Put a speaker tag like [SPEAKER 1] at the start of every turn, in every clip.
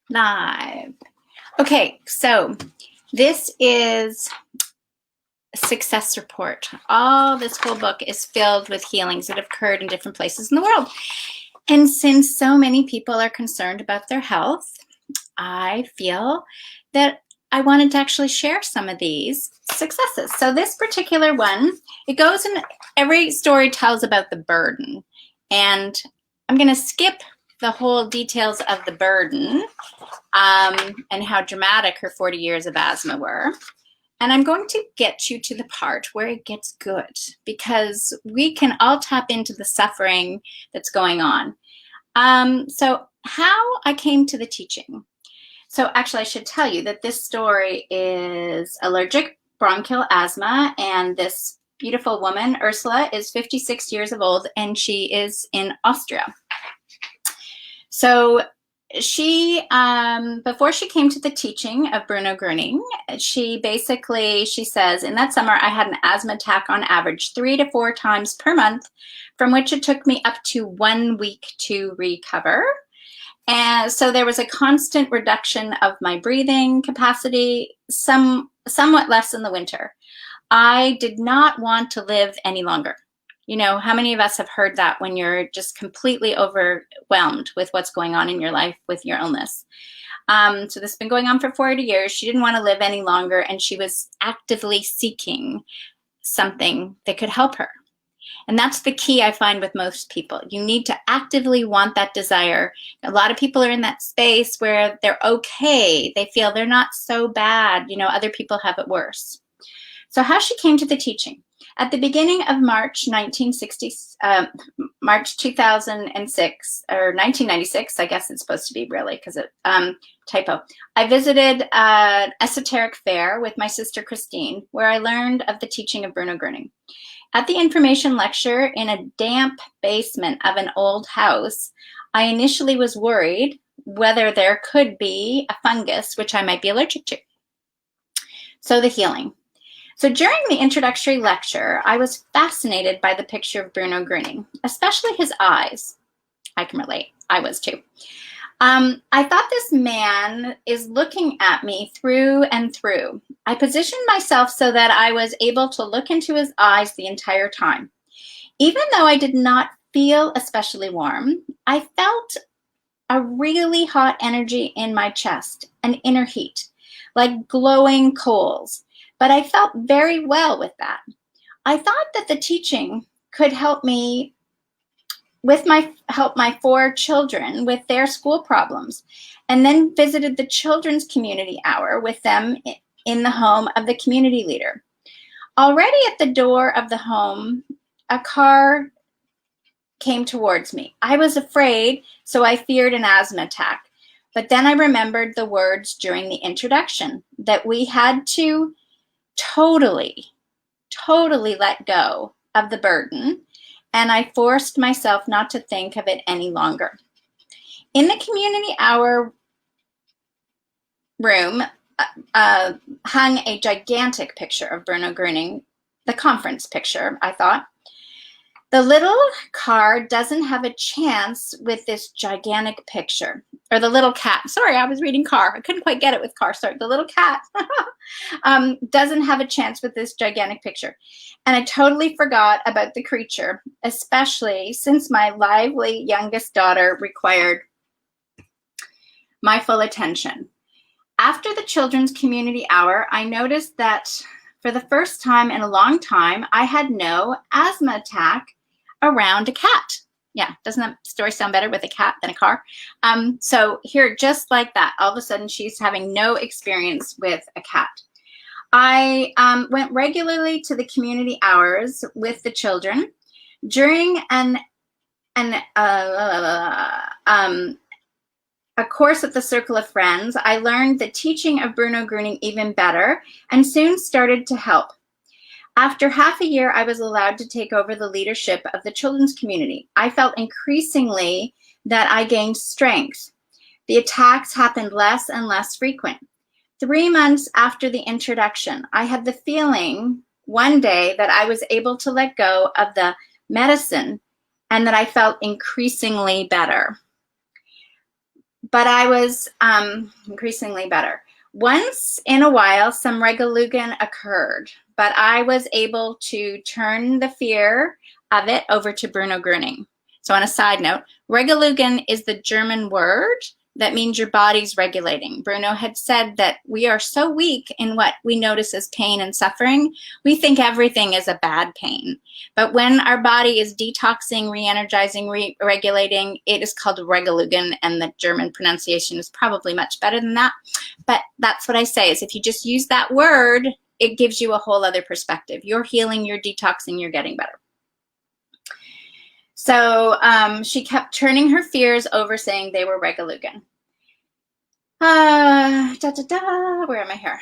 [SPEAKER 1] Live. Okay, so this is a success report. All this whole book is filled with healings that have occurred in different places in the world. And since so many people are concerned about their health, I feel that I wanted to actually share some of these successes. So this particular one, it goes in, every story tells about the burden. And I'm going to skip the whole details of the burden and how dramatic her 40 years of asthma were. And I'm going to get you to the part where it gets good, because we can all tap into the suffering that's going on. So how I came to the teaching. So actually I should tell you that this story is allergic bronchial asthma, and this beautiful woman, Ursula, is 56 years of old, and she is in Austria. So she, before she came to the teaching of Bruno Groening, she says, in that summer, I had an asthma attack on average 3 to 4 times per month, from which it took me up to 1 week to recover. And so there was a constant reduction of my breathing capacity, somewhat less in the winter. I did not want to live any longer. You know, how many of us have heard that when you're just completely overwhelmed with what's going on in your life with your illness? So this has been going on for 40 years. She didn't want to live any longer, and she was actively seeking something that could help her. And that's the key I find with most people. You need to actively want that desire. A lot of people are in that space where they're okay. They feel they're not so bad. You know, other people have it worse. So how she came to the teaching. At the beginning of March 2006, or 1996, I guess it's supposed to be really, because it, typo. I visited an esoteric fair with my sister Christine, where I learned of the teaching of Bruno Groening. At the information lecture in a damp basement of an old house, I initially was worried whether there could be a fungus which I might be allergic to. So the healing. So during the introductory lecture, I was fascinated by the picture of Bruno Groening, especially his eyes. I can relate. I was too. I thought this man is looking at me through and through. I positioned myself so that I was able to look into his eyes the entire time. Even though I did not feel especially warm, I felt a really hot energy in my chest, an inner heat, like glowing coals. But I felt very well with that. I thought that the teaching could help me help my 4 children with their school problems, and then visited the children's community hour with them in the home of the community leader. Already at the door of the home, a car came towards me. I was afraid, so I feared an asthma attack. But then I remembered the words during the introduction that we had to totally let go of the burden, and I forced myself not to think of it any longer. In the community hour room hung a gigantic picture of Bruno Groening, the conference picture, I thought. The little car doesn't have a chance with this gigantic picture. Or the little cat. Sorry, I was reading car. I couldn't quite get it with car. Sorry, the little cat doesn't have a chance with this gigantic picture. And I totally forgot about the creature, especially since my lively youngest daughter required my full attention. After the children's community hour, I noticed that for the first time in a long time, I had no asthma attack around a cat. Yeah, doesn't that story sound better with a cat than a car? So here, just like that, all of a sudden she's having no experience with a cat. I went regularly to the community hours with the children. During a course at the Circle of Friends, I learned the teaching of Bruno Groening even better, and soon started to help. After half a year, I was allowed to take over the leadership of the children's community. I felt increasingly that I gained strength. The attacks happened less and less frequent. 3 months after the introduction, I had the feeling one day that I was able to let go of the medicine and that I felt increasingly better. but I was increasingly better. Once in a while, some Regalugan occurred, but I was able to turn the fear of it over to Bruno Groening. So on a side note, Regalugan is the German word that means your body's regulating. Bruno had said that we are so weak in what we notice as pain and suffering. We think everything is a bad pain. But when our body is detoxing, re-energizing, regulating, it is called Regalugan, and the German pronunciation is probably much better than that. But that's what I say, is if you just use that word, it gives you a whole other perspective. You're healing, you're detoxing, you're getting better. So she kept turning her fears over, saying they were Regalugan. Where am I here?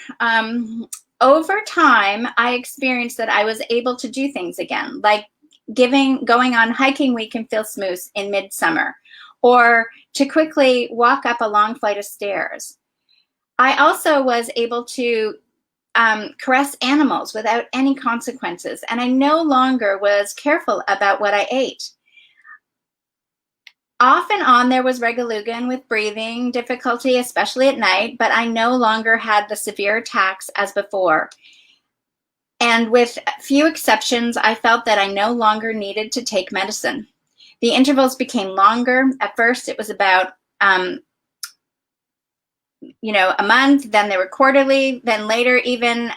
[SPEAKER 1] Over time, I experienced that I was able to do things again, like going on hiking week in Filsmoose in midsummer, or to quickly walk up a long flight of stairs. I also was able to caress animals without any consequences, and I no longer was careful about what I ate. Off and on, there was Regalugan with breathing difficulty, especially at night, but I no longer had the severe attacks as before. And with few exceptions, I felt that I no longer needed to take medicine. The intervals became longer. At first, it was about, a month, then they were quarterly, then later even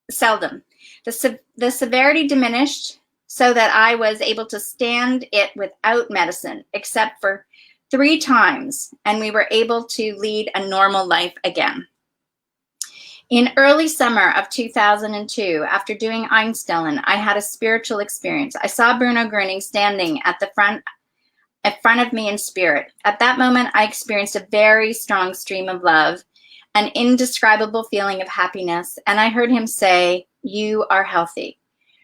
[SPEAKER 1] seldom. The severity diminished, so that I was able to stand it without medicine, except for 3 times, and we were able to lead a normal life again. In early summer of 2002, after doing Einstellen, I had a spiritual experience. I saw Bruno Groening standing at the front of me in spirit. At that moment, I experienced a very strong stream of love, an indescribable feeling of happiness, and I heard him say, "You are healthy."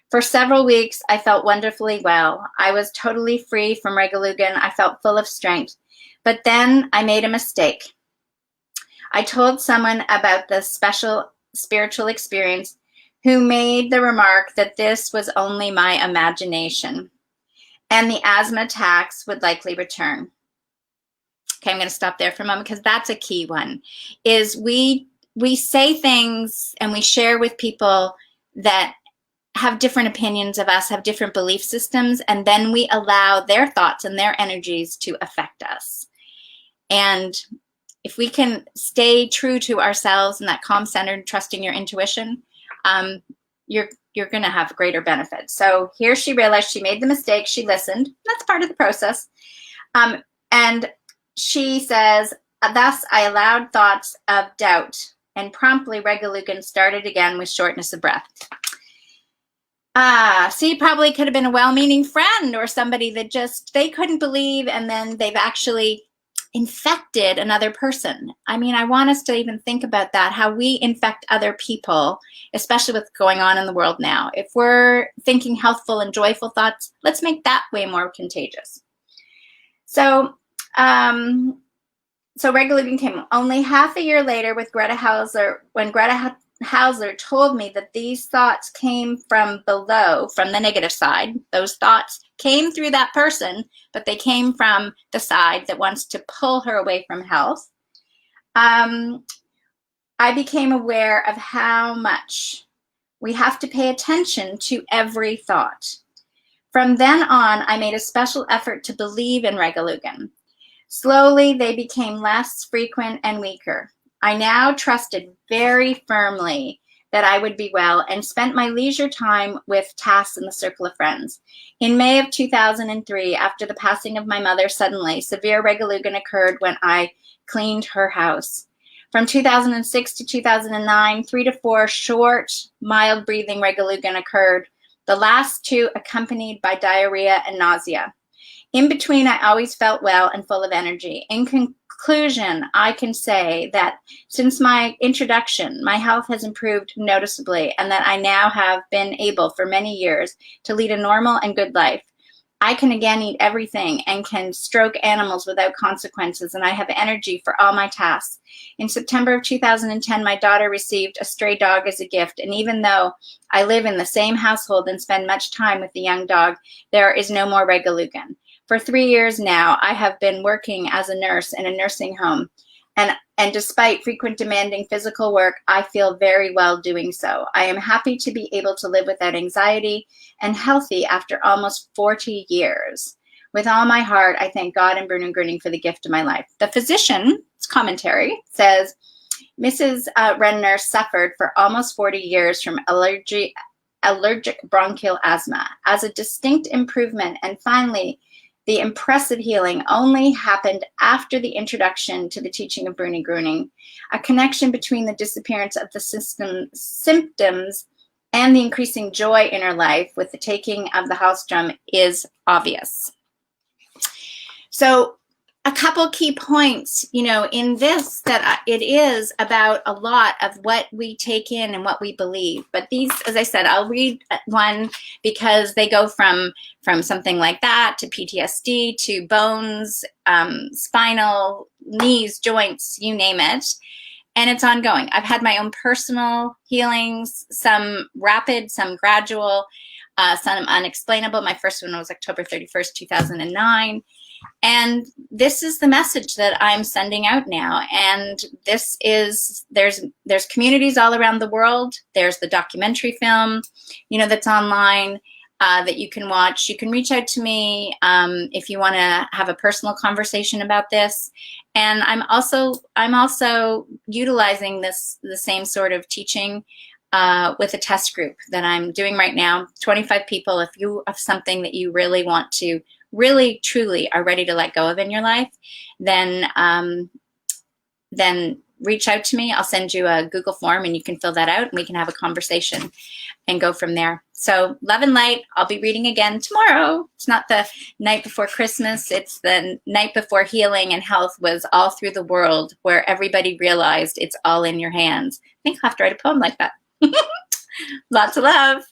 [SPEAKER 1] For several weeks, I felt wonderfully well. I was totally free from Regalugan. I felt full of strength. But then I made a mistake. I told someone about the special spiritual experience who made the remark that this was only my imagination and the asthma attacks would likely return. Okay, I'm going to stop there for a moment because that's a key one, is we say things and we share with people that have different opinions of us, have different belief systems, and then we allow their thoughts and their energies to affect us. And if we can stay true to ourselves and that calm-centered, trusting your intuition, you're going to have greater benefits. So here she realized she made the mistake. She listened. That's part of the process. And she says, thus I allowed thoughts of doubt, and promptly Regalugan started again with shortness of breath. See, probably could have been a well-meaning friend or somebody that just, they couldn't believe, and then they've actually infected another person. I mean, I want us to even think about that, how we infect other people, especially with what's going on in the world now. If we're thinking healthful and joyful thoughts, let's make that way more contagious. So Regalugan came only half a year later with Greta Hauser, when Greta Hauser told me that these thoughts came from below, from the negative side. Those thoughts came through that person, but they came from the side that wants to pull her away from health. I became aware of how much we have to pay attention to every thought. From then on, I made a special effort to believe in Regalugan. Slowly, they became less frequent and weaker. I now trusted very firmly that I would be well and spent my leisure time with tasks in the circle of friends. In May of 2003, after the passing of my mother, suddenly severe Regalugan occurred when I cleaned her house. From 2006 to 2009, 3 to 4 short, mild breathing Regalugan occurred, the last 2 accompanied by diarrhea and nausea. In between, I always felt well and full of energy. In conclusion, I can say that since my introduction, my health has improved noticeably, and that I now have been able for many years to lead a normal and good life. I can again eat everything and can stroke animals without consequences, and I have energy for all my tasks. In September of 2010, my daughter received a stray dog as a gift, and even though I live in the same household and spend much time with the young dog, there is no more Regalugan. For 3 years now, I have been working as a nurse in a nursing home. And despite frequent demanding physical work, I feel very well doing so. I am happy to be able to live without anxiety and healthy after almost 40 years. With all my heart, I thank God and Bruno Groening for the gift of my life. The physician's commentary says, Mrs. Renner suffered for almost 40 years from allergic bronchial asthma. As a distinct improvement, and finally, the impressive healing only happened after the introduction to the teaching of Bruno Groening. A connection between the disappearance of the symptoms and the increasing joy in her life with the taking of the house drum is obvious. So a couple key points, in this, that it is about a lot of what we take in and what we believe. But these, as I said, I'll read one because they go from something like that to PTSD to bones, spinal, knees, joints, you name it. And it's ongoing. I've had my own personal healings, some rapid, some gradual, some unexplainable. My first one was October 31st, 2009. And this is the message that I'm sending out now. And this is, there's communities all around the world. There's the documentary film, that's online that you can watch. You can reach out to me if you want to have a personal conversation about this. And I'm also utilizing the same sort of teaching with a test group that I'm doing right now. 25 people. If you have something that you really want to really truly are ready to let go of in your life, then reach out to me. I'll send you a Google form and you can fill that out and we can have a conversation and go from there. So love and light. I'll be reading again tomorrow. It's not the night before Christmas. It's the night before healing and health was all through the world, where everybody realized it's all in your hands. I think I'll have to write a poem like that. Lots of love.